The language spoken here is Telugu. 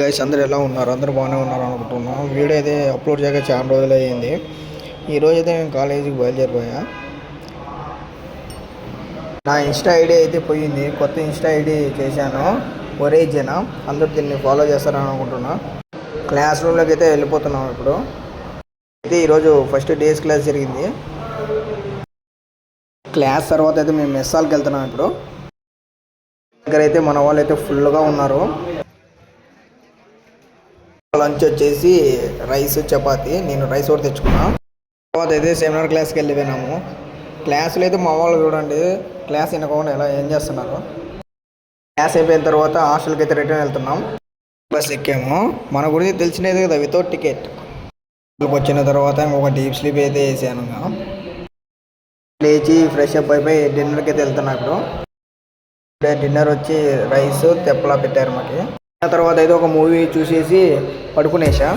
గైస్ అందరూ ఎలా ఉన్నారు? అందరూ బాగానే ఉన్నారు అనుకుంటున్నాం. వీడియో అయితే అప్లోడ్ చేయక చాలా రోజులు అయ్యింది. ఈరోజు అయితే నేను కాలేజీకి బయలుదేరిపోయా. నా ఇన్స్టా ఐడి అయితే పోయింది. కొత్త ఇన్స్టా ఐడి చేశాను, ఒరేజన. అందరూ దీన్ని ఫాలో చేస్తారని అనుకుంటున్నా. క్లాస్ రూమ్లోకి అయితే వెళ్ళిపోతున్నాం ఇప్పుడు. అయితే ఈరోజు ఫస్ట్ డేస్ క్లాస్ జరిగింది. క్లాస్ తర్వాత అయితే మేము మెస్సాల్కి వెళ్తున్నాం. ఇప్పుడు దగ్గర అయితే మన వాళ్ళు అయితే ఫుల్గా ఉన్నారు. లంచ్ వచ్చేసి రైస్ చపాతి. నేను రైస్ ఒకటి తెచ్చుకున్నా. తర్వాత అయితే సెమినార్ క్లాస్కి వెళ్ళిపోయినాము. క్లాసులు అయితే మా వాళ్ళు చూడండి, క్లాస్ వినకుండా ఎలా ఏం చేస్తున్నారు. క్లాస్ అయిపోయిన తర్వాత హాస్టల్కి అయితే రిటర్న్ వెళ్తున్నాం. బస్ ఎక్కాము. మన గురించి తెలిసినది కదా, వితౌట్ టికెట్. వచ్చిన తర్వాత ఇంకొక డీప్ స్లీప్ అయితే వేసాను. లేచి ఫ్రెష్ అప్ అయిపోయి డిన్నర్కి అయితే వెళ్తున్నా. ఇప్పుడు డిన్నర్ వచ్చి రైస్ తెప్పలా పెట్టారు మాకు. ఆ తర్వాత అయితే ఒక మూవీ చూసేసి పడుకునేసా.